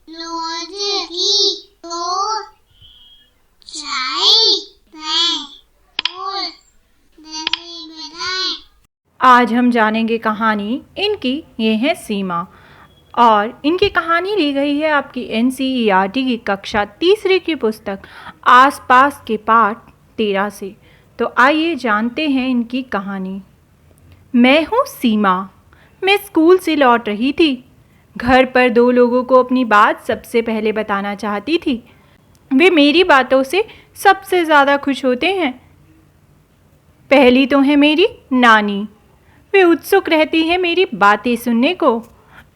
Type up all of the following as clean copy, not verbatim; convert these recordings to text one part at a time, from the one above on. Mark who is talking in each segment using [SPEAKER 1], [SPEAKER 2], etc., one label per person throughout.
[SPEAKER 1] रोज की तो चाय और दही बनाए।
[SPEAKER 2] आज हम जानेंगे कहानी इनकी। ये है सीमा और इनकी कहानी ली गई है आपकी NCERT की कक्षा तीसरी की पुस्तक आसपास के पाठ 13 से। तो आइए जानते हैं इनकी कहानी। मैं हूँ सीमा। मैं स्कूल से लौट रही थी। घर पर दो लोगों को अपनी बात सबसे पहले बताना चाहती थी। वे मेरी बातों से सबसे ज़्यादा खुश होते हैं। पहली तो है मेरी नानी। वे उत्सुक रहती हैं मेरी बातें सुनने को।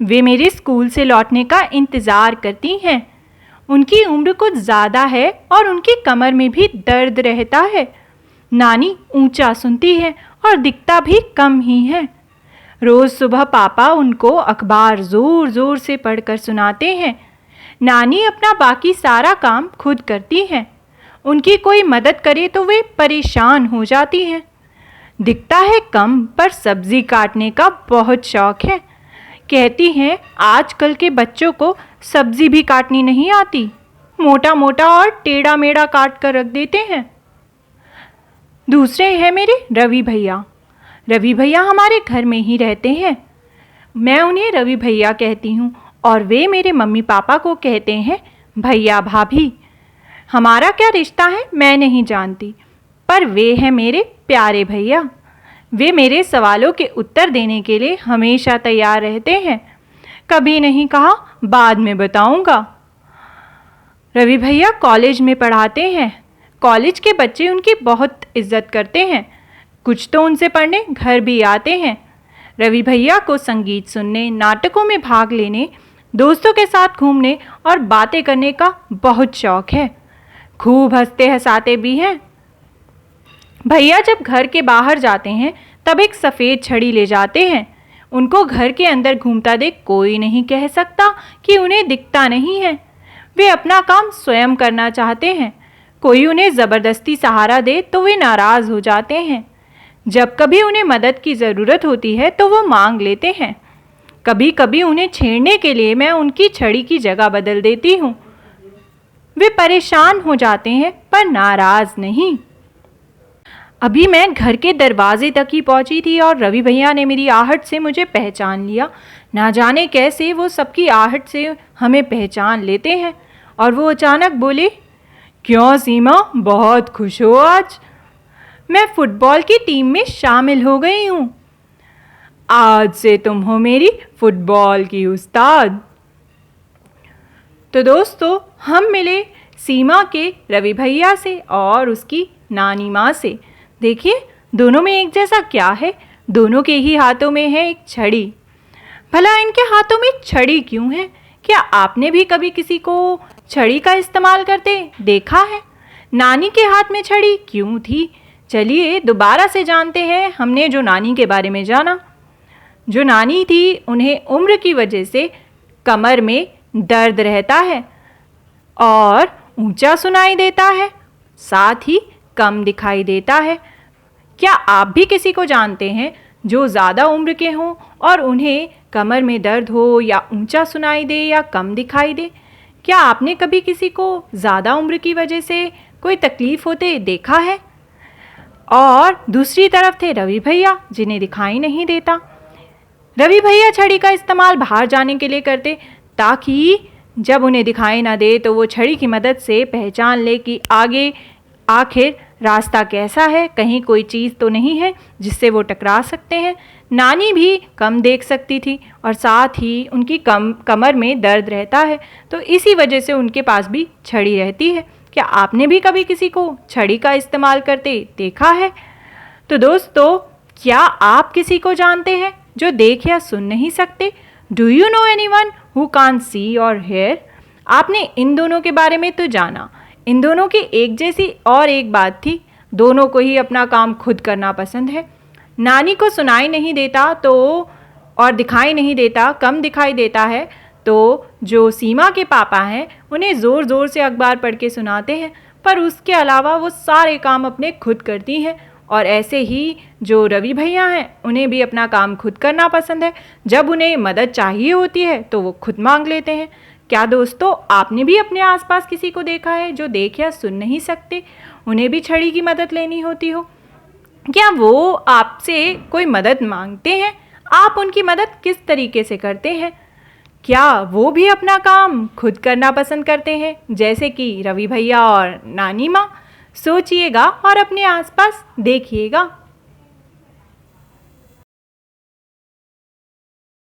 [SPEAKER 2] वे मेरे स्कूल से लौटने का इंतज़ार करती हैं। उनकी उम्र कुछ ज़्यादा है और उनकी कमर में भी दर्द रहता है। नानी ऊंचा सुनती है और दिखता भी कम ही है। रोज़ सुबह पापा उनको अखबार ज़ोर ज़ोर से पढ़कर सुनाते हैं। नानी अपना बाकी सारा काम खुद करती हैं। उनकी कोई मदद करे तो वे परेशान हो जाती हैं। दिखता है कम पर सब्ज़ी काटने का बहुत शौक़ है। कहती हैं आजकल के बच्चों को सब्ज़ी भी काटनी नहीं आती, मोटा मोटा और टेढ़ा मेढ़ा काट कर रख देते हैं। दूसरे हैं मेरे रवि भैया। रवि भैया हमारे घर में ही रहते हैं। मैं उन्हें रवि भैया कहती हूँ और वे मेरे मम्मी पापा को कहते हैं भैया भाभी। हमारा क्या रिश्ता है मैं नहीं जानती, पर वे हैं मेरे प्यारे भैया। वे मेरे सवालों के उत्तर देने के लिए हमेशा तैयार रहते हैं। कभी नहीं कहा बाद में बताऊंगा। रवि भैया कॉलेज में पढ़ाते हैं। कॉलेज के बच्चे उनकी बहुत इज्जत करते हैं। कुछ तो उनसे पढ़ने घर भी आते हैं। रवि भैया को संगीत सुनने, नाटकों में भाग लेने, दोस्तों के साथ घूमने और बातें करने का बहुत शौक़ है। खूब हंसते हंसाते भी हैं। भैया जब घर के बाहर जाते हैं तब एक सफ़ेद छड़ी ले जाते हैं। उनको घर के अंदर घूमता देख कोई नहीं कह सकता कि उन्हें दिखता नहीं है। वे अपना काम स्वयं करना चाहते हैं। कोई उन्हें ज़बरदस्ती सहारा दे तो वे नाराज़ हो जाते हैं। जब कभी उन्हें मदद की ज़रूरत होती है तो वो मांग लेते हैं। कभी कभी उन्हें छेड़ने के लिए मैं उनकी छड़ी की जगह बदल देती हूँ। वे परेशान हो जाते हैं पर नाराज़ नहीं। अभी मैं घर के दरवाजे तक ही पहुंची थी और रवि भैया ने मेरी आहट से मुझे पहचान लिया। ना जाने कैसे वो सबकी आहट से हमें पहचान लेते हैं। और वो अचानक बोले, क्यों सीमा, बहुत खुश हो आज? मैं फुटबॉल की टीम में शामिल हो गई हूँ। आज से तुम हो मेरी फुटबॉल की उस्ताद। तो दोस्तों हम मिले सीमा के रवि भैया से और उसकी नानी माँ से। देखिए दोनों में एक जैसा क्या है, दोनों के ही हाथों में है एक छड़ी। भला इनके हाथों में छड़ी क्यों है? क्या आपने भी कभी किसी को छड़ी का इस्तेमाल करते देखा है? नानी के हाथ में छड़ी क्यों थी? चलिए दोबारा से जानते हैं हमने जो नानी के बारे में जाना। जो नानी थी उन्हें उम्र की वजह से कमर में दर्द रहता है और ऊंचा सुनाई देता है, साथ ही कम दिखाई देता है। क्या आप भी किसी को जानते हैं जो ज़्यादा उम्र के हों और उन्हें कमर में दर्द हो या ऊंचा सुनाई दे या कम दिखाई दे? क्या आपने कभी किसी को ज़्यादा उम्र की वजह से कोई तकलीफ़ होते देखा है? और दूसरी तरफ थे रवि भैया जिन्हें दिखाई नहीं देता। रवि भैया छड़ी का इस्तेमाल बाहर जाने के लिए करते ताकि जब उन्हें दिखाई ना दे तो वो छड़ी की मदद से पहचान ले कि आगे आखिर रास्ता कैसा है, कहीं कोई चीज़ तो नहीं है जिससे वो टकरा सकते हैं। नानी भी कम देख सकती थी और साथ ही उनकी कमर में दर्द रहता है, तो इसी वजह से उनके पास भी छड़ी रहती है। क्या आपने भी कभी किसी को छड़ी का इस्तेमाल करते देखा है? तो दोस्तों क्या आप किसी को जानते हैं जो देख या सुन नहीं सकते? Do you know anyone who can't see और हेयर? आपने इन दोनों के बारे में तो जाना। इन दोनों की एक जैसी और एक बात थी, दोनों को ही अपना काम खुद करना पसंद है। नानी को सुनाई नहीं देता तो और दिखाई नहीं देता, कम दिखाई देता है, तो जो सीमा के पापा हैं उन्हें ज़ोर ज़ोर से अखबार पढ़ के सुनाते हैं, पर उसके अलावा वो सारे काम अपने खुद करती हैं। और ऐसे ही जो रवि भैया हैं उन्हें भी अपना काम खुद करना पसंद है। जब उन्हें मदद चाहिए होती है तो वो खुद मांग लेते हैं। क्या दोस्तों आपने भी अपने आसपास किसी को देखा है जो देख या सुन नहीं सकते, उन्हें भी छड़ी की मदद लेनी होती हो? क्या वो आपसे कोई मदद मांगते हैं? आप उनकी मदद किस तरीके से करते हैं? क्या वो भी अपना काम खुद करना पसंद करते हैं, जैसे कि रवि भैया और नानी माँ? सोचिएगा और अपने आसपास देखिएगा।